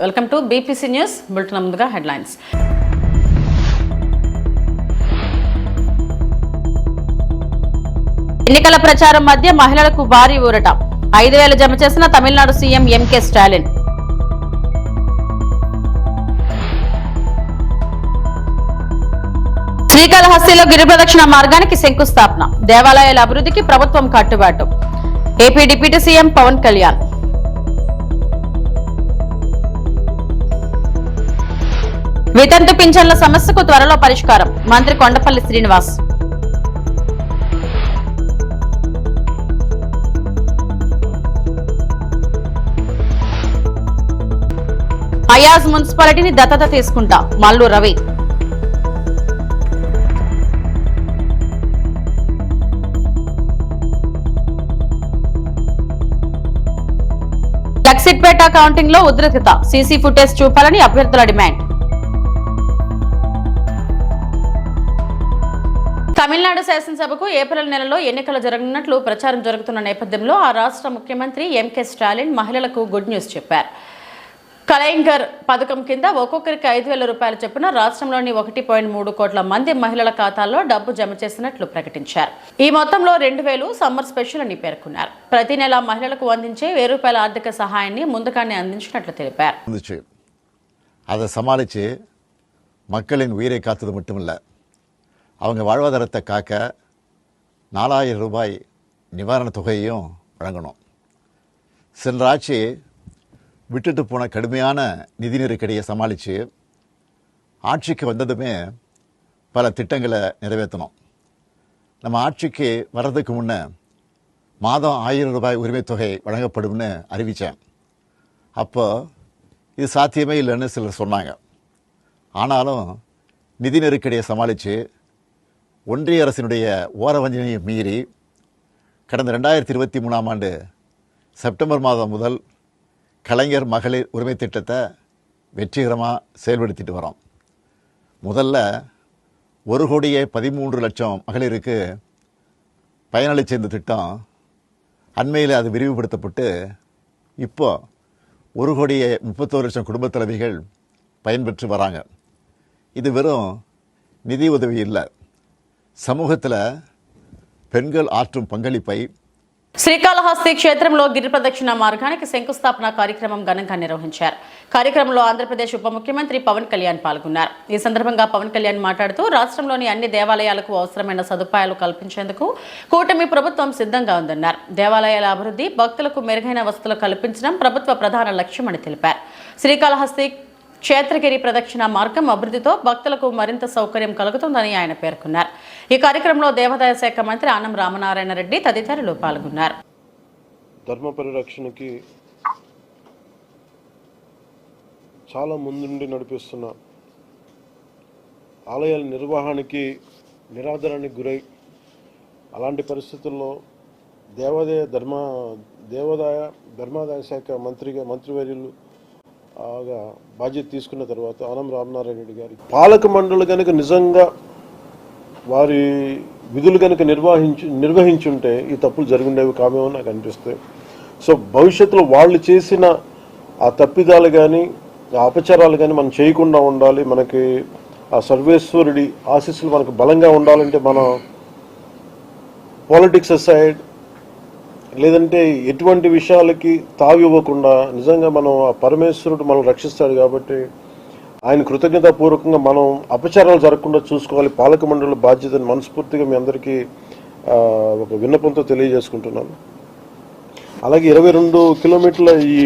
Welcome to BPC news bulletin. ముందుగా headlines. ఎన్నికల ప్రచారం మధ్య మహిళలకు భారీ ఊరట. 5,000 జమ చేసిన తమిళనాడు సీఎం ఎంకే స్టాలిన్. శ్రీకాళహస్తిలో గిరి ప్రదక్షిణ మార్గానికి శంకుస్థాపన. దేవాలయాల అభివృద్ధికి ప్రభుత్వం కట్టుబాటు. AP deputy CM Pawan Kalyan. వితంతు పింఛన్ల సమస్యకు త్వరలో పరిష్కారం. మంత్రి కొండపల్లి శ్రీనివాస్. అయాజ్ మున్సిపాలిటీని దత్తత తీసుకుంటా మల్లు రవి. లక్సిట్పేట కౌంటింగ్ లో ఉద్రిక్తత. సీసీ ఫుటేజ్ చూపాలని అభ్యర్థుల డిమాండ్. తమిళనాడు శాసనసభకు ఏప్రిల్ నెలలో ఎన్నికలు జరగనున్నట్లు ప్రచారం జరుగుతున్న నేపథ్యంలో ఆ రాష్ట్ర ముఖ్యమంత్రి ఎంకే స్టాలిన్ మహిళలకు గుడ్ న్యూస్ చెప్పారు. కలైంగర్ పథకం కింద ఒక్కొక్కరికి 5,000 రూపాయలు చొప్పున రాష్ట్రంలోని 1.3 కోట్ల మంది మహిళల ఖాతాల్లో డబ్బు జమ చేసినట్లు ప్రకటించారు. ఈ మొత్తంలో 2,000 సమ్మర్ స్పెషల్ అని పేర్కొన్నారు. ప్రతి నెల మహిళలకు అందించే 1,000 రూపాయల ఆర్థిక సహాయాన్ని ముందుగానే అందించినట్లు తెలిపారు. அதை சமாளித்து மக்களின் உயிரை காத்தது மட்டுமில்லை, அவங்க வாழ்வாதாரத்தை காக்க 4,000 ரூபாய் நிவாரணத் தொகையையும் வழங்கணும். சென்ற ஆட்சி விட்டுட்டு போன கடுமையான நிதி நெருக்கடியை சமாளித்து ஆட்சிக்கு வந்ததுமே பல திட்டங்களை நிறைவேற்றணும். நம்ம ஆட்சிக்கு வர்றதுக்கு முன்னே மாதம் 1,000 ரூபாய் உரிமைத் தொகை வழங்கப்படும்னு அறிவித்தேன். அப்போ இது சாத்தியமே இல்லைன்னு சிலர் சொன்னாங்க. ஆனாலும் நிதி நெருக்கடியை சமாளித்து ஒன்றிய அரசினுடைய ஓரவஞ்சனையை மீறி கடந்த 2023ஆம் ஆண்டு செப்டம்பர் மாதம் முதல் கலைஞர் மகளிர் உரிமை திட்டத்தை வெற்றிகரமாக செயல்படுத்திட்டு வரோம். முதல்ல 1,13,00,000 மகளிருக்கு பயனளித்த இந்த திட்டம் அண்மையில் அது விரிவுபடுத்தப்பட்டு இப்போ 1,31,00,000 குடும்பத் தலைவிகள் பயன்பெற்று வராங்க. இது வெறும் நிதி உதவி இல்லை, సమూహத்தில் పెన్గల్ ఆర్ట్రం పంగళిపై. శ్రీకాళహస్తి క్షేత్రంలో గిరి ప్రదక్షిణ మార్గానికి శంకుస్థాపన కార్యక్రమం ఘనంగా నిర్వహించారు. కార్యక్రమంలో ఆంధ్రప్రదేశ్ ఉప ముఖ్యమంత్రి పవన్ కళ్యాణ్ పాల్గొన్నారు. ఈ సందర్భంగా పవన్ కళ్యాణ్ మాట్లాడుతూ రాష్ట్రంలోని అన్ని దేవాలయాలకు అవసరమైన సదుపాయాలు కల్పించేందుకు కూటమి ప్రభుత్వం సిద్ధంగా ఉందన్నారు. దేవాలయాల అభివృద్ధి, భక్తులకు మెరుగైన వసతులు కల్పించడం ప్రభుత్వ ప్రధాన లక్ష్యమని తెలిపారు. శ్రీకాళహస్తి క్షేత్రగిరి ప్రదక్షిణ మార్గం అభివృద్ధితో భక్తులకు మరింత సౌకర్యం కలుగుతుందని ఆయన పేర్కొన్నారు. ఈ కార్యక్రమంలో దేవాదాయ శాఖ మంత్రి ఆనం రామనారాయణ రెడ్డి తదితరులు పాల్గొన్నారు. ధర్మ పరిరక్షణకి చాలా ముందుండి నడిపిస్తున్న ఆలయాల నిర్వహణకి నిరాదరణకి గురై అలాంటి పరిస్థితుల్లో ధర్మాదాయ శాఖ మంత్రివర్యులు బాధ్యత తీసుకున్న తర్వాత ఆనం రామనారాయణ రెడ్డి గారి పాలక మండలి కనుక నిజంగా వారి విధులు కనుక నిర్వహించుంటే ఈ తప్పులు జరుగుండేవి కామేమో నాకు అనిపిస్తాయి. సో భవిష్యత్తులో వాళ్ళు చేసిన ఆ తప్పిదాలు కానీ ఆ అపచారాలు కానీ మనం చేయకుండా ఉండాలి. మనకి ఆ సర్వేశ్వరుడి ఆశీస్సులు మనకు బలంగా ఉండాలంటే మనం పాలిటిక్స్ అసైడ్ లేదంటే ఎటువంటి విషయాలకి తావివ్వకుండా నిజంగా మనం ఆ పరమేశ్వరుడు మనం రక్షిస్తాడు కాబట్టి ఆయన కృతజ్ఞతాపూర్వకంగా మనం అపచారాలు జరగకుండా చూసుకోవాలి. పాలక మండలి బాధ్యతను మనస్ఫూర్తిగా మీ అందరికీ ఒక విన్నపంతో తెలియజేసుకుంటున్నాను. అలాగే 22 కిలోమీటర్ల ఈ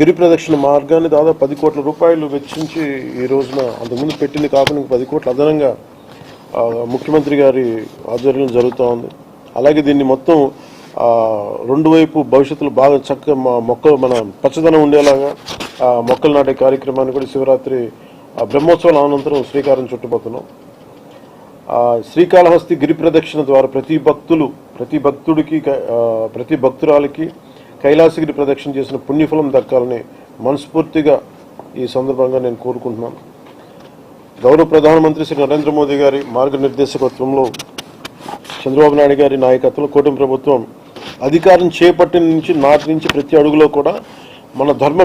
గిరి ప్రదక్షిణ మార్గాన్ని దాదాపు 10 కోట్ల రూపాయలు వెచ్చించి ఈ రోజున అంతకుముందు పెట్టింది కాకుండా 10 కోట్ల అదనంగా ముఖ్యమంత్రి గారి ఆధ్వర్యంలో జరుగుతూ ఉంది. అలాగే దీన్ని మొత్తం రెండు వైపు భవిష్యత్తులో బాగా చక్కగా మన పచ్చదనం ఉండేలాగా మొక్కలు నాటే కార్యక్రమాన్ని కూడా శివరాత్రి బ్రహ్మోత్సవాల అనంతరం శ్రీకారం చుట్టబోతున్నాం. శ్రీకాళహస్తి గిరి ప్రదక్షిణ ద్వారా ప్రతి భక్తుడికి ప్రతి భక్తురాలికి కైలాసగిరి ప్రదక్షిణ చేసిన పుణ్యఫలం దక్కాలని మనస్ఫూర్తిగా ఈ సందర్భంగా నేను కోరుకుంటున్నాను. గౌరవ ప్రధానమంత్రి శ్రీ నరేంద్ర మోదీ గారి మార్గనిర్దేశకత్వంలో చంద్రబాబు నాయుడు గారి నాయకత్వంలో కూటమి ప్రభుత్వం అధికారం చేపట్టిన నాటి నుంచి ప్రతి అడుగులో కూడా మన ధర్మ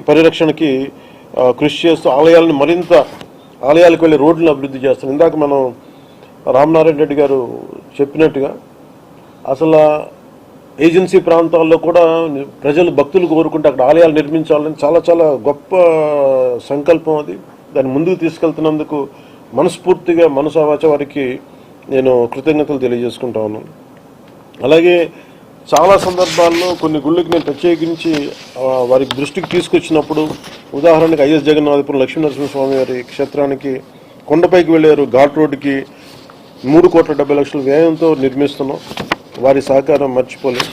పరిరక్షణకి కృషి చేస్తూ ఆలయాలకు వెళ్ళే రోడ్లను అభివృద్ధి చేస్తాం. ఇందాక మనం రామనారాయణ రెడ్డి గారు చెప్పినట్టుగా అసలు ఏజెన్సీ ప్రాంతాల్లో కూడా భక్తులు కోరుకుంటే అక్కడ ఆలయాలు నిర్మించాలని చాలా చాలా గొప్ప సంకల్పం అది. దాన్ని ముందుకు తీసుకెళ్తున్నందుకు మనస్ఫూర్తిగా మనసావాచ వారికి నేను కృతజ్ఞతలు తెలియజేసుకుంటా ఉన్నాను. అలాగే చాలా సందర్భాల్లో కొన్ని గుళ్ళకి నేను ప్రత్యేకించి వారికి దృష్టికి తీసుకొచ్చినప్పుడు, ఉదాహరణకి ఐఎస్ జగన్నాథపురం లక్ష్మీనరసింహస్వామి వారి క్షేత్రానికి కొండపైకి వెళ్ళారు, ఘాట్ రోడ్డుకి 3,70,00,000 వ్యయంతో నిర్మిస్తున్నాం. వారి సహకారం మర్చిపోలేదు.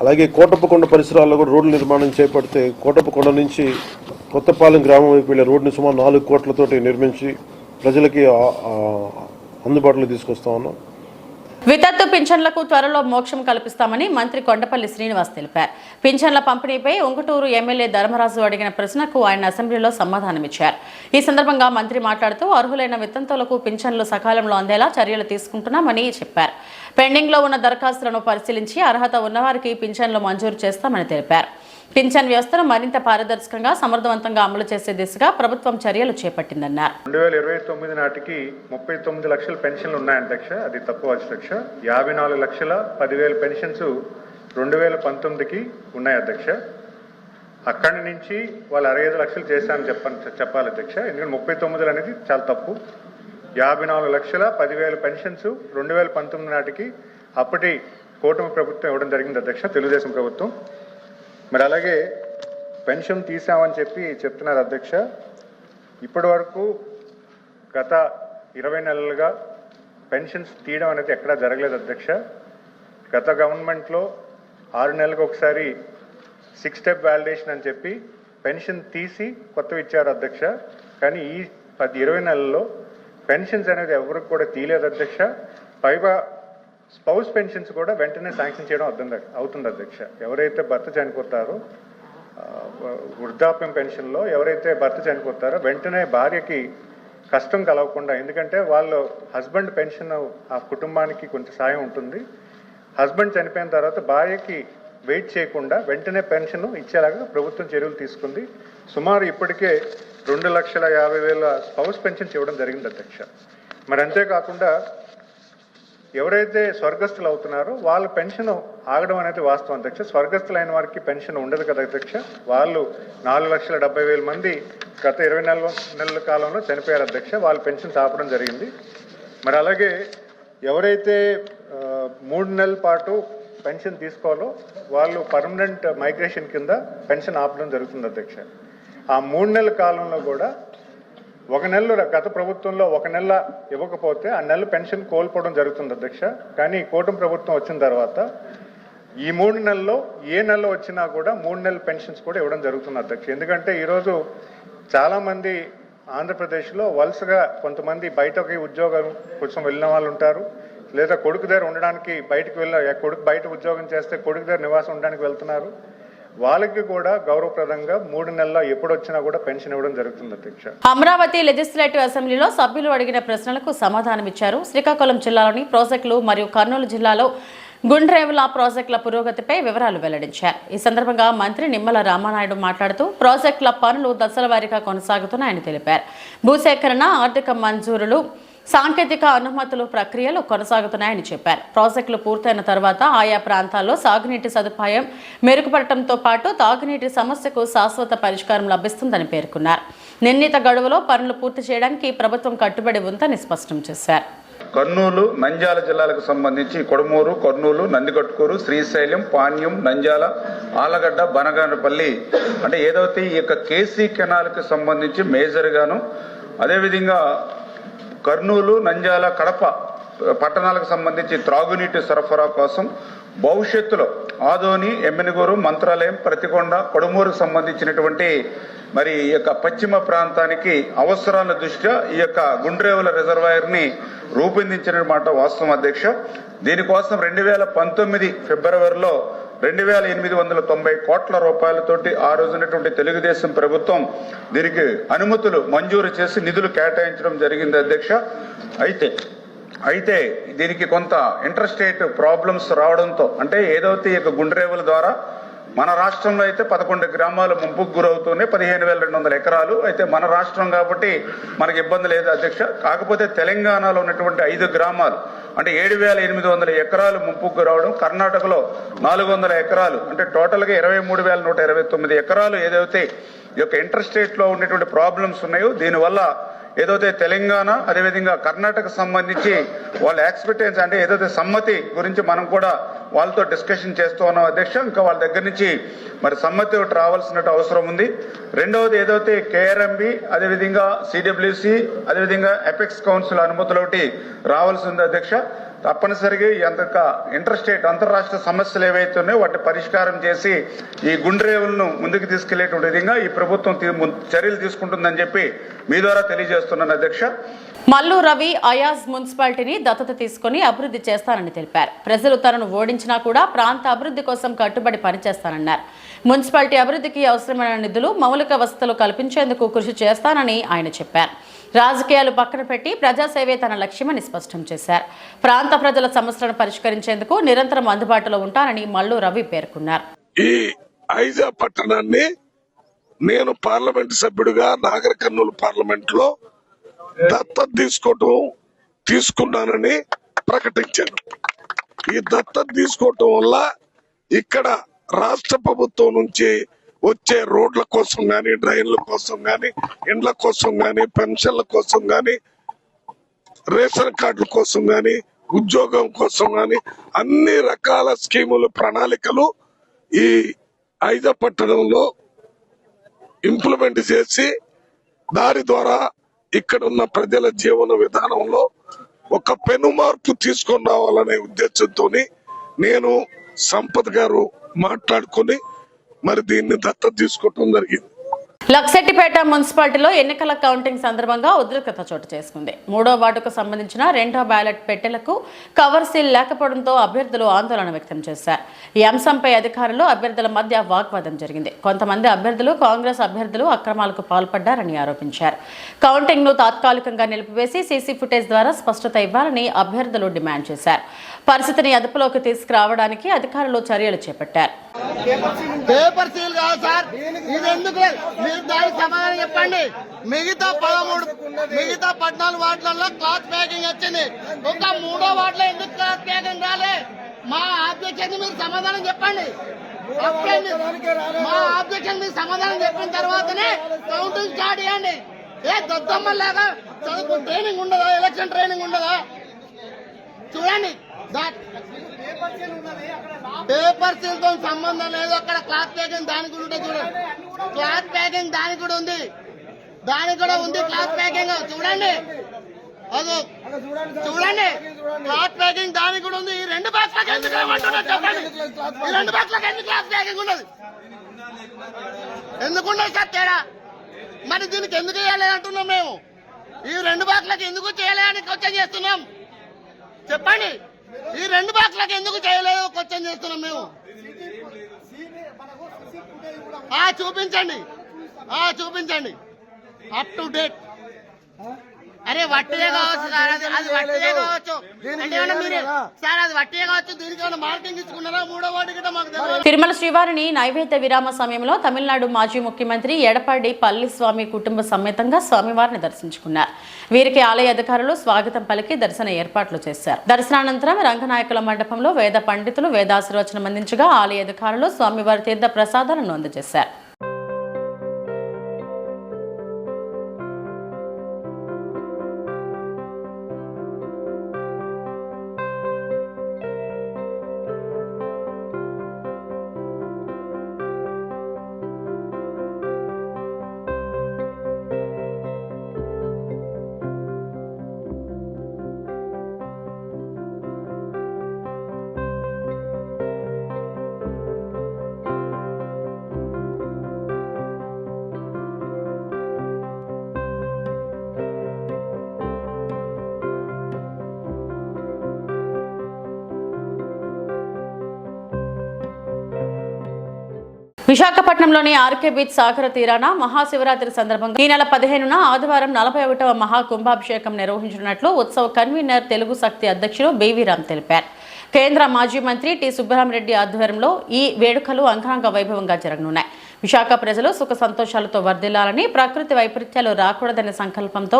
అలాగే కోటప్పకొండ పరిసరాల్లో కూడా రోడ్ల నిర్మాణం చేపడితే కోటప్పకొండ నుంచి కొత్తపాలెం గ్రామం వైపు వెళ్ళే రోడ్డుని సుమారు 4 కోట్లతోటి నిర్మించి ప్రజలకి అందుబాటులో తీసుకొస్తా ఉన్నాం. వితంతు పింఛన్లకు త్వరలో మోక్షం కల్పిస్తామని మంత్రి కొండపల్లి శ్రీనివాస్ తెలిపారు. పింఛన్ల పంపిణీపై ఉంగుటూరు ఎమ్మెల్యే ధర్మరాజు అడిగిన ప్రశ్నకు ఆయన అసెంబ్లీలో సమాధానమిచ్చారు. ఈ సందర్భంగా మంత్రి మాట్లాడుతూ అర్హులైన వితంతులకు పింఛన్లు సకాలంలో అందేలా చర్యలు తీసుకుంటున్నామని చెప్పారు. పెండింగ్ లో ఉన్న దరఖాస్తులను పరిశీలించి అర్హత ఉన్నవారికి పింఛన్లు మంజూరు చేస్తామని తెలిపారు. పింఛన్ వ్యవస్థను మరింత పారదర్శకంగా సమర్థవంతంగా అమలు చేసే దిశగా ప్రభుత్వం చర్యలు చేపట్టిందన్నారు. 2029 నాటికి 39 లక్షల పెన్షన్లు ఉన్నాయి అధ్యక్ష. అది తక్కువ అధ్యక్ష. 54,10,000 పెన్షన్స్ 2019కి ఉన్నాయి అధ్యక్ష. అక్కడి నుంచి వాళ్ళు 65 లక్షలు చేశారని చెప్పాలి అధ్యక్ష. ఎందుకంటే 39 అనేది చాలా తప్పు. 54,10,000 పెన్షన్స్ 2019 నాటికి అప్పటి కూటమి ప్రభుత్వం ఇవ్వడం జరిగింది అధ్యక్ష, తెలుగుదేశం ప్రభుత్వం. మరి అలాగే పెన్షన్ తీసామని చెప్తున్నారు అధ్యక్ష. ఇప్పటి వరకు గత 20 నెలలుగా పెన్షన్స్ తీయడం అనేది ఎక్కడా జరగలేదు అధ్యక్ష. గత గవర్నమెంట్లో 6 నెలలకు ఒకసారి 6 స్టెప్ వ్యాలిడేషన్ అని చెప్పి పెన్షన్ తీసి కొత్తవి ఇచ్చారు అధ్యక్ష. కానీ ఈ 20 నెలల్లో పెన్షన్స్ అనేది ఎవరికి కూడా తీయలేదు అధ్యక్ష. పైగా స్పౌస్ పెన్షన్స్ కూడా వెంటనే శాంక్షన్ చేయడం అవుతుంది అధ్యక్ష. ఎవరైతే భర్త చనిపోతారో వృద్ధాప్యం పెన్షన్లో ఎవరైతే భర్త చనిపోతారో వెంటనే భార్యకి కష్టం కలగకుండా, ఎందుకంటే వాళ్ళు హస్బెండ్ పెన్షన్ ఆ కుటుంబానికి కొంచెం సాయం ఉంటుంది. హస్బెండ్ చనిపోయిన తర్వాత భార్యకి వెయిట్ చేయకుండా వెంటనే పెన్షన్ ఇచ్చేలాగా ప్రభుత్వం చర్యలు తీసుకుంది. సుమారు ఇప్పటికే 2,50,000 స్పౌస్ పెన్షన్స్ ఇవ్వడం జరిగింది అధ్యక్ష. మరి అంతేకాకుండా ఎవరైతే స్వర్గస్థులు అవుతున్నారో వాళ్ళ పెన్షన్ ఆగడం అనేది వాస్తవం అధ్యక్ష. స్వర్గస్థులైన వారికి పెన్షన్ ఉండదు కదా అధ్యక్ష. వాళ్ళు 4,70,000 మంది గత 20 నెలల కాలంలో చనిపోయారు అధ్యక్ష. వాళ్ళ పెన్షన్ ఆపడం జరిగింది. మరి అలాగే ఎవరైతే 3 నెలల పాటు పెన్షన్ తీసుకోవాలో వాళ్ళు పర్మనెంట్ మైగ్రేషన్ కింద పెన్షన్ ఆపడం జరుగుతుంది అధ్యక్ష. ఆ 3 నెలల కాలంలో కూడా 1 నెల గత ప్రభుత్వంలో 1 నెల ఇవ్వకపోతే ఆ నెల పెన్షన్ కోల్పోవడం జరుగుతుంది అధ్యక్ష. కానీ కూటమి ప్రభుత్వం వచ్చిన తర్వాత ఈ 3 నెలల్లో ఏ నెల వచ్చినా కూడా 3 నెలల పెన్షన్స్ కూడా ఇవ్వడం జరుగుతుంది అధ్యక్ష. ఎందుకంటే ఈరోజు చాలామంది ఆంధ్రప్రదేశ్లో వలసగా కొంతమంది బయటకి ఉద్యోగం కోసం వెళ్ళిన వాళ్ళు ఉంటారు, లేదా కొడుకు దగ్గర ఉండడానికి కొడుకు బయట ఉద్యోగం చేస్తే కొడుకు దగ్గర నివాసం ఉండడానికి వెళ్తున్నారు. వాళ్ళకి కూడా గౌరవప్రదంగా 3 నెలల్లో ఎప్పుడు వచ్చినా కూడా పెన్షన్ ఇవ్వడం జరుగుతుంది అధ్యక్ష. అమరావతి లెజిస్లేటివ్ అసెంబ్లీలో సభ్యులు అడిగిన ప్రశ్నలకు సమాధానమిచ్చారు. శ్రీకాకుళం జిల్లాలోని ప్రాజెక్టులు మరియు కర్నూలు జిల్లాలో గుండ్రేవుల ప్రాజెక్టుల పురోగతిపై వివరాలు వెల్లడించారు. ఈ సందర్భంగా మంత్రి నిమ్మల రామానాయుడు మాట్లాడుతూ ప్రాజెక్టుల పనులు దశల వారీగా కొనసాగుతున్నాయని తెలిపారు. భూసేకరణ, ఆర్థిక మంజూరులు, సాంకేతిక అనుమతులు ప్రక్రియలు కొనసాగుతున్నాయని చెప్పారు. ప్రాజెక్టులు పూర్తయిన తర్వాత ఆయా ప్రాంతాల్లో సాగునీటి సదుపాయం మెరుగుపడటంతో పాటు తాగునీటి సమస్యకు శాశ్వత పరిష్కారం లభిస్తుందని పేర్కొన్నారు. నిర్ణీత గడువులో పనులు పూర్తి చేయడానికి ప్రభుత్వం కట్టుబడి ఉందని స్పష్టం చేశారు. కర్నూలు, నంద్యాల జిల్లాలకు సంబంధించి కొడమూరు, కర్నూలు, నందికొట్కూరు, శ్రీశైలం, పాణ్యం, నంద్యాల, ఆలగడ్డ, బనగానపల్లి అంటే ఏదైతే ఈ యొక్క కేసీ కెనాల్కి సంబంధించి మేజర్గాను, అదేవిధంగా కర్నూలు, నంద్యాల, కడప పట్టణాలకు సంబంధించి త్రాగునీటి సరఫరా కోసం భవిష్యత్తులో ఆదోని, ఎమ్మినగూరు, మంత్రాలయం, ప్రతికొండ, కొడుమూరుకు సంబంధించినటువంటి మరి ఈ యొక్క పశ్చిమ ప్రాంతానికి అవసరాల దృష్ట్యా ఈ యొక్క గుండ్రేవుల రిజర్వాయర్ని రూపొందించిన మాట వాస్తవం అధ్యక్ష. దీనికోసం 2019 ఫిబ్రవరిలో 2,890 కోట్ల రూపాయలతోటి ఆ రోజునటువంటి తెలుగుదేశం ప్రభుత్వం దీనికి అనుమతులు మంజూరు చేసి నిధులు కేటాయించడం జరిగింది అధ్యక్ష. అయితే దీనికి కొంత ఇంటర్స్టేట్ ప్రాబ్లమ్స్ రావడంతో, అంటే ఏదైతే ఈ గుండ్రేవుల ద్వారా మన రాష్ట్రంలో అయితే 11 గ్రామాలు ముంపుకు గురవుతూనే 15,200 ఎకరాలు. అయితే మన రాష్ట్రం కాబట్టి మనకి ఇబ్బంది లేదు అధ్యక్ష. కాకపోతే తెలంగాణలో ఉన్నటువంటి 5 గ్రామాలు అంటే 7,800 ఎకరాలు ముంపుకు గురవడం, కర్ణాటకలో 400 ఎకరాలు అంటే టోటల్గా 23,129 ఎకరాలు ఏదైతే ఈ యొక్క ఇంటర్ స్టేట్లో ఉన్నటువంటి ప్రాబ్లమ్స్ ఉన్నాయో దీనివల్ల ఏదైతే తెలంగాణ అదేవిధంగా కర్ణాటక సంబంధించి వాళ్ళ ఎక్స్పెక్టెన్స్ అంటే ఏదైతే సమ్మతి గురించి మనం కూడా వాళ్ళతో డిస్కషన్ చేస్తూ ఉన్నాం అధ్యక్ష. ఇంకా వాళ్ళ దగ్గర నుంచి మరి సమ్మతి ఒకటి రావాల్సిన అవసరం ఉంది. రెండవది ఏదైతే కేఆర్ఎంబి అదేవిధంగా సిడబ్ల్యూసి అదేవిధంగా ఎపెక్స్ కౌన్సిల్ అనుమతులు ఒకటి రావాల్సి ఉంది అధ్యక్ష. తప్పనిసరిగా ఇంటర్ స్టేట్ అంతర్రాష్ట్ర సమస్యలు ఏవైతే ఉన్నాయో వాటిని పరిష్కారం చేసి ఈ గుండ్రేవులను ముందుకు తీసుకెళ్లేటువంటి విధంగా ఈ ప్రభుత్వం చర్యలు తీసుకుంటుందని చెప్పి మీ ద్వారా తెలియజేస్తున్నాను అధ్యక్ష. మల్లు రవి అయాజ్ మున్సిపాలిటీని దత్తత తీసుకుని అభివృద్ధి చేస్తానని తెలిపారు. ప్రజలు తనను ఓడించినా కూడా ప్రాంత అభివృద్ధి కోసం కట్టుబడి పనిచేస్తానన్నారు. మున్సిపాలిటీ అభివృద్ధికి అవసరమైన నిధులు మౌలిక వసతులు కల్పించేందుకు కృషి చేస్తానని ఆయన చెప్పారు. రాజకీయాలు పక్కన పెట్టి ప్రజాసేవే తన లక్ష్యమని స్పష్టం చేశారు. ప్రాంత ప్రజల సమస్యలను పరిష్కరించేందుకు నిరంతరం అందుబాటులో ఉంటానని మల్లు రవి పేర్కొన్నారు. ఈ ఐజా పట్టణాన్ని నేను పార్లమెంట్ సభ్యుడిగా నాగర్ కర్నూలు పార్లమెంట్ లో దత్తత తీసుకున్నానని ప్రకటించాను. ఈ దత్తత తీసుకోవటం వల్ల ఇక్కడ రాష్ట్ర ప్రభుత్వం నుంచి వచ్చే రోడ్ల కోసం గాని, డ్రైన్ల కోసం గాని, ఇండ్ల కోసం గాని, పెన్షన్ల కోసం గాని, రేషన్ కార్డుల కోసం గాని, ఉద్యోగం కోసం గాని అన్ని రకాల స్కీములు ప్రణాళికలు ఈ ఐజా పట్టణంలో ఇంప్లిమెంట్ చేసి దాని ద్వారా ఇక్కడ ఉన్న ప్రజల జీవన విధానంలో ఒక పెను మార్పు తీసుకొని రావాలనే ఉద్దేశంతో నేను సంపత్ గారు మాట్లాడుకుని మరి దీన్ని దత్తత తీసుకోవటం జరిగింది. లక్సెట్టిపేట మున్సిపాలిటీలో ఎన్నికల కౌంటింగ్ సందర్భంగా ఉద్రిక్తత చోటు చేసుకుంది. 3వ వార్డుకు సంబంధించిన 2వ బ్యాలెట్ పెట్టెలకు కవర్ సీల్ లేకపోవడంతో అభ్యర్థులు ఆందోళన వ్యక్తం చేశారు. ఈ అంశంపై అధికారులు అభ్యర్థుల మధ్య వాగ్వాదం జరిగింది. కొంతమంది అభ్యర్థులు కాంగ్రెస్ అభ్యర్థులు అక్రమాలకు పాల్పడ్డారని ఆరోపించారు. కౌంటింగ్ ను తాత్కాలికంగా నిలిపివేసి సీసీ ఫుటేజ్ ద్వారా స్పష్టత ఇవ్వాలని అభ్యర్థులు డిమాండ్ చేశారు. పరిస్థితిని అదుపులోకి తీసుకురావడానికి అధికారులు చర్యలు చేపట్టారు. పేపర్ సీల్ కాదు సార్, ఇది ఎందుకు మీరు దానికి సమాధానం చెప్పండి. మిగతా 14 వార్డులలో క్లాత్ ప్యాకింగ్ వచ్చింది, ఒక 3వ వార్డులో ఎందుకు క్లాత్ ప్యాకింగ్ రాలే? మా ఆబ్జెక్షన్ మీరు సమాధానం చెప్పండి. మా ఆబ్జెక్షన్ మీరు సమాధానం చెప్పిన తర్వాతనే కౌంటింగ్ స్టార్ట్ చేయండి. దద్దమ్మలాగా చదువు ట్రైనింగ్ ఉండదా? ఎలక్షన్ ట్రైనింగ్ ఉండదా? చూడండి, పేపర్ సీల్ తో సంబంధం లేదు. అక్కడ క్లాత్ ప్యాకింగ్ దానికి కూడా చూడండి, క్లాత్ ప్యాకింగ్ దానికి కూడా ఉంది, క్లాత్ ప్యాకింగ్ చూడండి, అది చూడండి, క్లాత్ ప్యాకింగ్ దానికి కూడా ఉంది. ఈ 2 బాక్స్లకు ఎందుకు చెప్పండి, ఈ 2 బాక్స్లకు ఎందుకు క్లాత్ ప్యాకింగ్ ఉండదు? ఎందుకుండదు సార్ తేడా? మరి దీనికి ఎందుకు చేయలేదు అంటున్నాం మేము. ఈ 2 బాక్స్లకు ఎందుకు చేయలేదని క్వశ్చన్ చేస్తున్నాం. చెప్పండి, ఈ 2 బాక్స్లకు ఎందుకు చేయలేదు క్వశ్చన్ చేస్తున్నాం మేము. చూపించండి అప్ టు డేట్. అరే వట్టిదే కావచ్చు సార్, అది వట్టిదే కావచ్చు అంటే సార్, అది వట్టిదే కావచ్చు. దీనికి ఏమైనా మార్కింగ్ ఇచ్చుకున్నారా? 3వ వార్డు గిట్ట మాకు తెలియదు. తిరుమల శ్రీవారిని నైవేద్య విరామ సమయంలో తమిళనాడు మాజీ ముఖ్యమంత్రి ఎడప్పాడి పళనిస్వామి కుటుంబ సమేతంగా స్వామివారిని దర్శించుకున్నారు. వీరికి ఆలయ అధికారులు స్వాగతం పలికి దర్శన ఏర్పాట్లు చేశారు. దర్శనానంతరం రంగనాయకుల మండపంలో వేద పండితులు వేదాశీర్వచనం అందించగా ఆలయ అధికారులు స్వామివారి తీర్థ ప్రసాదాలను అందజేశారు. విశాఖపట్నంలోని ఆర్కే బీచ్ సాగర తీరాన మహాశివరాత్రి సందర్భంగా ఈ నెల 15న ఆదివారం 41వ మహాకుంభాభిషేకం నిర్వహించనున్నట్లు ఉత్సవ కన్వీనర్ తెలుగు శక్తి అధ్యక్షులు బీవీ రామ్ తెలిపారు. కేంద్ర మాజీ మంత్రి టి సుబ్బరామరెడ్డి ఆధ్వర్యంలో ఈ వేడుకలు అంగరంగ వైభవంగా జరగనున్నాయి. విశాఖ ప్రజలు సుఖ సంతోషాలతో వర్ధిల్లాలని, ప్రకృతి వైపరీత్యాలు రాకూడదనే సంకల్పంతో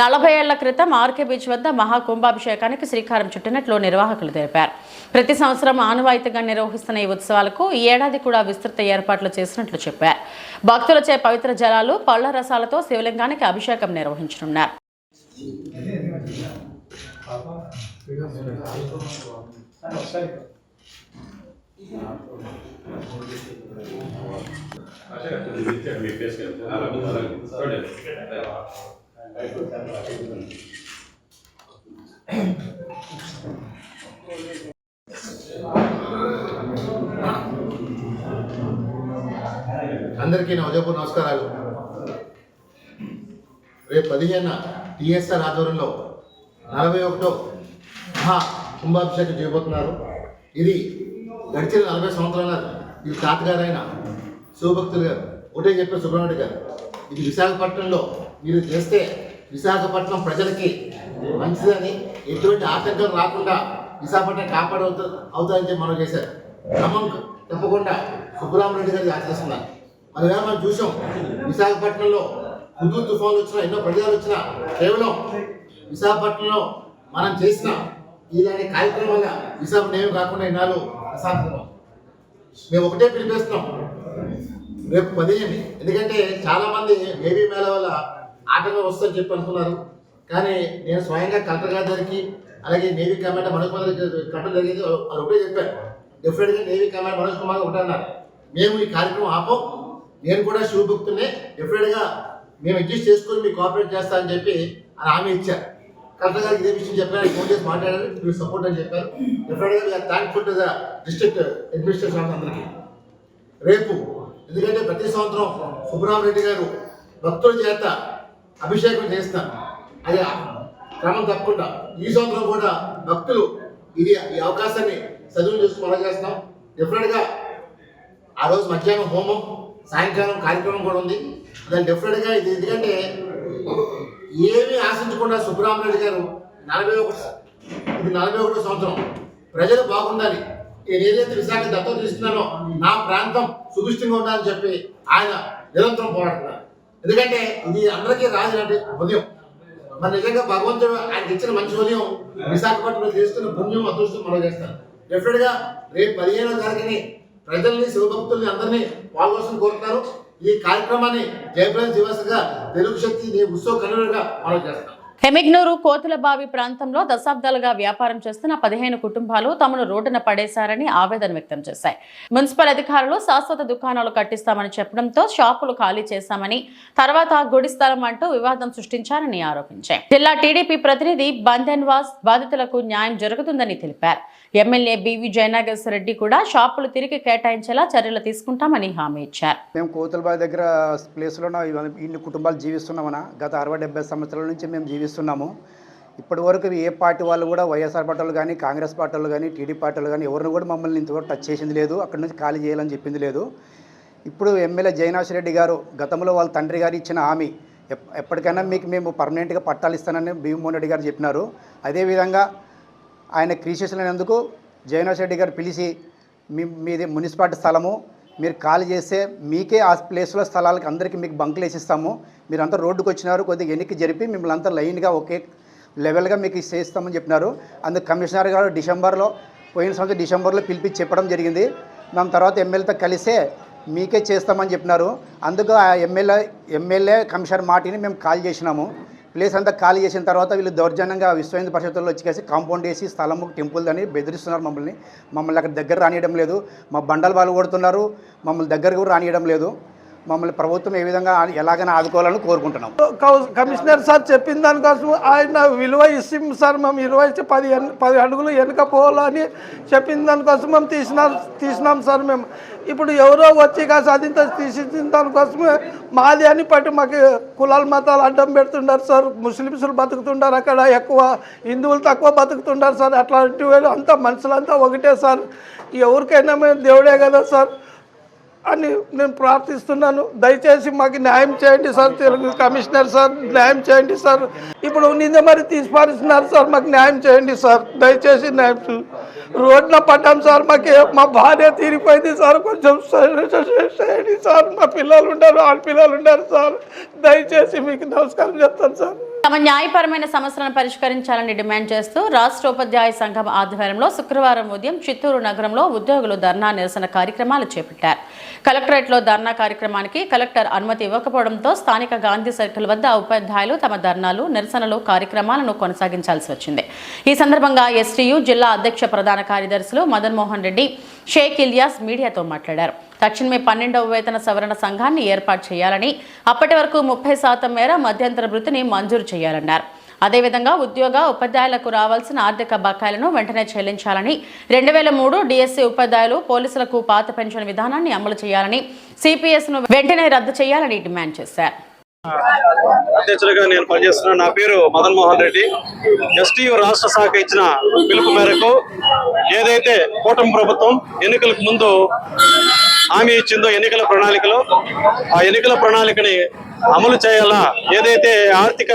40 ఏళ్ల క్రితం ఆర్కే బీచ్ వద్ద మహాకుంభాభిషేకానికి శ్రీకారం చుట్టినట్లు నిర్వాహకులు తెలిపారు. ప్రతి సంవత్సరం ఆనవాయితీగా నిర్వహిస్తున్న ఈ ఉత్సవాలకు ఈ ఏడాది కూడా విస్తృత ఏర్పాట్లు చేసినట్లు చెప్పారు. భక్తులచే పవిత్ర జలాలు, పళ్ల రసాలతో శివలింగానికి అభిషేకం నిర్వహించనున్నారు. అందరికీ నా ఉదయపూర్ నమస్కారాలు. రేపు 15 టీఎస్ఆర్ ఆధ్వర్యంలో 41వ మహా కుంభాభిషేకం చేయబోతున్నారు. ఇది గడిచిన 40 సంవత్సరాల ఇది తాతగారైన శివభక్తులు గారు ఒకటే చెప్పారు, సుబ్రహ్మణ్య గారు, ఇది విశాఖపట్నంలో మీరు చేస్తే విశాఖపట్నం ప్రజలకి మంచిదని, ఎటువంటి ఆటంకం రాకుండా విశాఖపట్నం అవుతాయని చెప్పి మనం చేశారు. క్రమం తప్పకుండా సుబ్బరామరెడ్డి గారు ఆచరిస్తున్నారు. మనగా మనం చూసాం, విశాఖపట్నంలో హుదూద్ తుఫాన్లు వచ్చినా, ఎన్నో ప్రజలు వచ్చినా, కేవలం విశాఖపట్నంలో మనం చేసిన ఇలాంటి కార్యక్రమం వల్ల విశాఖపట్నం ఏమి కాకుండా ఈనాడు ప్రశాంతంగా మేము ఒకటే పిలిపిస్తున్నాం, రేపు 15. ఎందుకంటే చాలామంది నేవీ మేళ వల్ల ఆటంకం వస్తుందని చెప్పి అనుకున్నారు. కానీ నేను స్వయంగా కలెక్టర్ గారి దగ్గరికి, అలాగే నేవీ కమాండర్ మనోజ్ కుమార్ కట్టడం జరిగింది. వాళ్ళు ఒకటే చెప్పారు, డెఫినెట్గా నేవీ కమాండర్ మనోజ్ కుమార్ ఒకటే అన్నారు, మేము ఈ కార్యక్రమం ఆపం, నేను కూడా శివభక్తునే, డెఫినెట్గా మేము అడ్జస్ట్ చేసుకొని మీకు కోఆపరేట్ చేస్తామని చెప్పి అని హామీ ఇచ్చారు. కలెక్టర్ గారికి ఇదే విషయం చెప్పారు, ఫోన్ చేసి మాట్లాడారు, మీరు సపోర్ట్ అని చెప్పారు. డెఫినెట్గా we are thankful to the district administration అందరికీ. రేపు ఎందుకంటే ప్రతి సంవత్సరం సుబ్బరామరెడ్డి గారు భక్తుల చేత అభిషేకం చేస్తారు, అది క్రమం తప్పకుండా ఈ సంవత్సరం కూడా భక్తులు ఈ అవకాశాన్ని సద్వినియోగం చేసుకుని మనం చేస్తున్నాం. డెఫినెట్గా ఆ రోజు మధ్యాహ్నం హోమం, సాయంకాలం కార్యక్రమం కూడా ఉంది. దాన్ని డెఫినెట్గా ఇది ఎందుకంటే ఏమీ ఆశించకుండా సుబ్బరామరెడ్డి గారు 41వ సంవత్సరం ప్రజలు బాగుండాలి, నేను ఏదైతే విశాఖ దత్తత తీసుకున్నానో నా ప్రాంతం సుభిష్టంగా ఉండాలని చెప్పి ఆయన నిరంతరం పోరాడుతున్నారు. ఎందుకంటే ఇది అందరికీ రాజు ఉదయం, మరి నిజంగా భగవంతుడు ఆయనకి ఇచ్చిన మంచి ఉదయం విశాఖపట్నంలో చేస్తున్న పుణ్యం అదృష్టం మనం చేస్తాను. డెఫినెట్గా రేపు 15వ తారీఖుని ప్రజల్ని, శివభక్తుల్ని అందరినీ పాల్గొని కోరుతున్నారు. ఈ కార్యక్రమాన్ని జయప్రద దివస్గా తెలుగు శక్తి ఉత్సవ కన్వీనర్గా మనం చేస్తాం. ఎమిగ్నూరు కోతులబావి ప్రాంతంలో దశాబ్దాలుగా వ్యాపారం చేస్తున్న 15 కుటుంబాలు తమను రోడ్డున పడేశారని ఆవేదన వ్యక్తం చేశాయి. మున్సిపల్ అధికారులు శాశ్వత దుకాణాలు కట్టిస్తామని చెప్పడంతో షాపులు ఖాళీ చేశామని, తర్వాత గుడి స్థలం అంటూ వివాదం సృష్టించారని ఆరోపించారు. జిల్లా టీడీపీ ప్రతినిధి బందెన్వాస్ బాధితులకు న్యాయం జరుగుతుందని తెలిపారు. ఎమ్మెల్యే బివి జయనాగేశ్వర రెడ్డి కూడా షాపులు తిరిగి కేటాయించేలా చర్యలు తీసుకుంటామని హామీ ఇచ్చారు. మేము కోతులబావి దగ్గర ప్లేస్లో ఇన్ని కుటుంబాలు జీవిస్తున్నామన్నా. గత 60-70 సంవత్సరాల నుంచి మేము జీవిస్తున్నాము. ఇప్పటి వరకు ఏ పార్టీ వాళ్ళు కూడా, వైఎస్ఆర్ పార్టీలు కానీ, కాంగ్రెస్ పార్టీలు కానీ, టీడీపీ పార్టీలు కానీ ఎవరిని కూడా మమ్మల్ని ఇంతవరకు టచ్ చేసింది లేదు, అక్కడి నుంచి ఖాళీ చేయాలని చెప్పింది లేదు. ఇప్పుడు ఎమ్మెల్యే జయనాగేశ్వర రెడ్డి గారు గతంలో వాళ్ళ తండ్రి గారు ఇచ్చిన హామీ, ఎప్పటికైనా మీకు మేము పర్మనెంట్గా పట్టాలు ఇస్తానని భీమోహన్ రెడ్డి గారు చెప్పినారు. అదేవిధంగా ఆయన క్రీసేసినందుకు జయనాగేశ్వర రెడ్డి గారు పిలిచి, మీది మున్సిపాలిటీ స్థలము, మీరు ఖాళీ చేస్తే మీకే ఆ ప్లేస్లో స్థలాలకు అందరికీ మీకు బంకులు వేసిస్తాము, మీరంతా రోడ్డుకు వచ్చినారు, కొద్దిగా ఎన్నిక జరిపి మిమ్మల్ని అంతా లైన్గా ఒకే లెవెల్గా మీకు చేస్తామని చెప్పినారు. అందుకు కమిషనర్ గారు పోయిన సంవత్సరం డిసెంబర్లో పిలిపించి చెప్పడం జరిగింది. మేము తర్వాత ఎమ్మెల్యేతో కలిసే మీకే చేస్తామని చెప్పినారు. అందుకు ఆ ఎమ్మెల్యే కమిషనర్ మాటిని మేము కాల్ చేసినాము. ప్లేస్ అంతా ఖాళీ చేసిన తర్వాత వీళ్ళు దౌర్జన్యంగా విశ్వ హిందూ పరిషత్తుల్లో వచ్చేసి కాంపౌండ్ వేసి స్థలము టెంపుల్ అని బెదిరిస్తున్నారు. మమ్మల్ని అక్కడ దగ్గర రానియడం లేదు, మా బండలు వాళ్ళు కొడుతున్నారు, మమ్మల్ని దగ్గర కూడా రానియడం లేదు. మమ్మల్ని ప్రభుత్వం ఏ విధంగా ఎలాగైనా ఆదుకోవాలని కోరుకుంటున్నాం. కమిషనర్ సార్ చెప్పిన దానికోసం ఆయన విలువ ఇస్తాం సార్, మేము 10 అడుగులు వెనుక పోవాలని చెప్పిన దానికోసం మేము తీసినాం సార్. మేము ఇప్పుడు ఎవరో వచ్చి కాస్త అదింత తీసిన దానికోసమే మాది అని పట్టి మాకు కులాల మతాలు అడ్డం పెడుతున్నారు సార్. ముస్లిమ్స్లు బతుకుతుంటారు అక్కడ ఎక్కువ, హిందువులు తక్కువ బతుకుతుంటారు సార్. అట్లాంటి అంతా మనుషులంతా ఒకటే సార్. ఎవరికైనా మేము దేవుడే కదా సార్. అని నేను ప్రార్థిస్తున్నాను. దయచేసి మాకు న్యాయం చేయండి సార్, తెలుగు కమిషనర్ సార్, న్యాయం చేయండి సార్. ఇప్పుడు నిన్న మరి తీసిపారుస్తున్నారు సార్, మాకు న్యాయం చేయండి సార్, దయచేసి న్యాయం రోడ్న పడ్డాం సార్, మా భార్య తీరిపోయింది సార్, కొంచెం చేయండి సార్, మా పిల్లలు ఉన్నారు, ఆడపిల్లలు ఉన్నారు సార్, దయచేసి మీకు నమస్కారం చెప్తాను సార్. తమ న్యాయపరమైన సమస్యలను పరిష్కరించాలని డిమాండ్ చేస్తూ రాష్ట్ర ఉపాధ్యాయ సంఘం ఆధ్వర్యంలో శుక్రవారం ఉదయం చిత్తూరు నగరంలో ఉద్యోగులు ధర్నా నిరసన కార్యక్రమాలు చేపట్టారు. కలెక్టరేట్లో ధర్నా కార్యక్రమానికి కలెక్టర్ అనుమతి ఇవ్వకపోవడంతో స్థానిక గాంధీ సర్కిల్ వద్ద ఉపాధ్యాయులు తమ ధర్నాలు, నిరసనలు, కార్యక్రమాలను కొనసాగించాల్సి వచ్చింది. ఈ సందర్భంగా ఎస్టీయు జిల్లా అధ్యక్ష ప్రధాన కార్యదర్శులు మదన్ మోహన్ రెడ్డి, షేక్ ఇలియాస్ మీడియాతో మాట్లాడారు. తక్షణమే 12వ వేతన సవరణ సంఘాన్ని ఏర్పాటు చేయాలని, అప్పటి వరకు 30% మేర మధ్యంతర భృతిని మంజూరు చేయాలన్నారు. అదేవిధంగా ఉద్యోగ ఉపాధ్యాయులకు రావాల్సిన ఆర్థిక బకాయిలను వెంటనే చెల్లించాలని, 2003 డిఎస్సీ ఉపాధ్యాయులు, పోలీసులకు పాత పెన్షన్ విధానాన్ని అమలు చేయాలని, సిపిఎస్ను వెంటనే రద్దు చేయాలని డిమాండ్ చేశారు. అధ్యక్షుడిగా నేను పనిచేస్తున్నాను. నా పేరు మదన్ మోహన్ రెడ్డి. ఎస్టీయు రాష్ట్ర శాఖ ఇచ్చిన పిలుపు మేరకు ఏదైతే కూటమి ప్రభుత్వం ఎన్నికలకు ముందు హామీ ఇచ్చిందో ఎన్నికల ప్రణాళికలో, ఆ ఎన్నికల ప్రణాళికని అమలు చేయాలా, ఏదైతే ఆర్థిక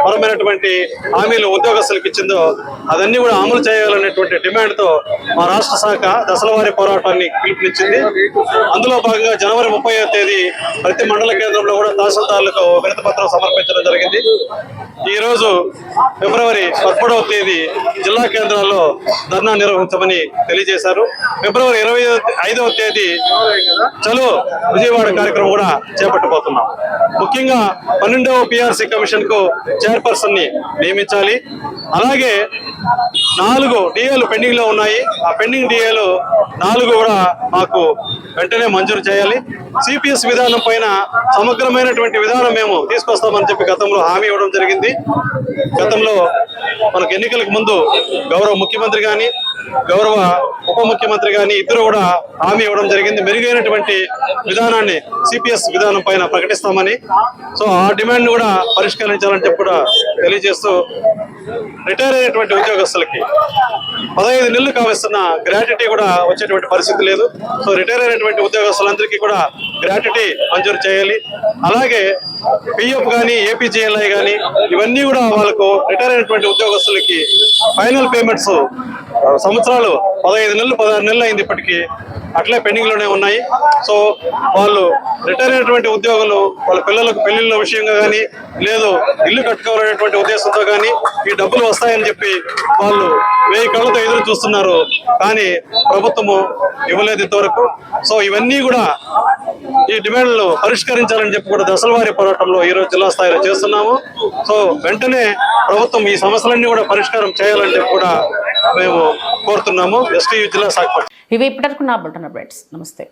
పరమైనటువంటి హామీలు ఉద్యోగస్తులకు ఇచ్చిందో అదన్నీ కూడా అమలు చేయాలనేటువంటి డిమాండ్తో మా రాష్ట్ర శాఖ దశలవారీ పోరాటాన్ని పిలుపునిచ్చింది. అందులో భాగంగా జనవరి 30వ తేదీ ప్రతి మండల కేంద్రంలో కూడా తహసీల్దార్లకు వినతి పత్రం సమర్పించడం జరిగింది. ఈ రోజు ఫిబ్రవరి 13వ తేదీ జిల్లా కేంద్రాల్లో ధర్నా నిర్వహించమని తెలియజేశారు. ఫిబ్రవరి 25వ తేదీ చలో విజయవాడ కార్యక్రమం కూడా చేపట్టబోతున్నాం. ముఖ్యంగా 12వ పిఆర్సీ కమిషన్ కు చైర్పర్సన్ ని నియమించాలి. అలాగే 4 డిఏలు పెండింగ్ లో ఉన్నాయి. ఆ పెండింగ్ డిఏలు 4 కూడా మాకు వెంటనే మంజూరు చేయాలి. సిపిఎస్ విధానం పైన సమగ్రమైనటువంటి విధానం మేము తీసుకొస్తామని చెప్పి గతంలో హామీ ఇవ్వడం జరిగింది. గతంలో మనకు ఎన్నికలకు ముందు గౌరవ ముఖ్యమంత్రి కానీ, గౌరవ ఉప ముఖ్యమంత్రి కానీ ఇద్దరు కూడా హామీ ఇవ్వడం జరిగింది. మెరుగైనటువంటి విధానాన్ని సిపిఎస్ విధానం పైన ప్రకటిస్తామని. సో ఆ డిమాండ్ కూడా పరిష్కరించాలని చెప్పి కూడా తెలియజేస్తూ, రిటైర్ అయినటువంటి ఉద్యోగస్తులకి 15 నెలలు కావస్తున్న గ్రాట్యుటీ కూడా వచ్చేటువంటి పరిస్థితి లేదు. సో రిటైర్ అయినటువంటి ఉద్యోగస్తులందరికీ కూడా గ్రాట్యుటీ మంజూరు చేయాలి. అలాగే పిఎఫ్ కానీ, ఏపీజీఎల్ఐ కానీ ఇవన్నీ కూడా వాళ్ళకు రిటైర్ అయినటువంటి ఉద్యోగస్తులకి ఫైనల్ పేమెంట్స్ సంవత్సరాలు 15 నెలలు 16 నెలలు అయింది, ఇప్పటికీ అట్లే పెండింగ్ లోనే ఉన్నాయి. సో వాళ్ళు రిటైర్ అయినటువంటి ఉద్యోగులు వాళ్ళ పిల్లలకు పెళ్లిళ్ళ విషయంగా కానీ, లేదు ఇల్లు కట్టుకోవాలనేటువంటి ఉద్దేశంతో కానీ ఈ డబ్బులు వస్తాయని చెప్పి వాళ్ళు 1000 కళ్ళతో ఎదురు చూస్తున్నారు. కానీ ప్రభుత్వము ఇవ్వలేదు ఇంతవరకు. సో ఇవన్నీ కూడా ఈ డిమాండ్లు పరిష్కరించాలని చెప్పి కూడా దశలవారీ పోరాటంలో ఈ రోజు జిల్లా స్థాయిలో చేస్తున్నాము. సో వెంటనే ప్రభుత్వం ఈ సమస్యలన్నీ కూడా పరిష్కారం చేయాలని చెప్పి కూడా మేము కోరుతున్నాము. ఎస్టీయు జిల్లా శాఖ. ఇవి ఇప్పటివరకు నా బులెటిన్ అప్డేట్స్. నమస్తే.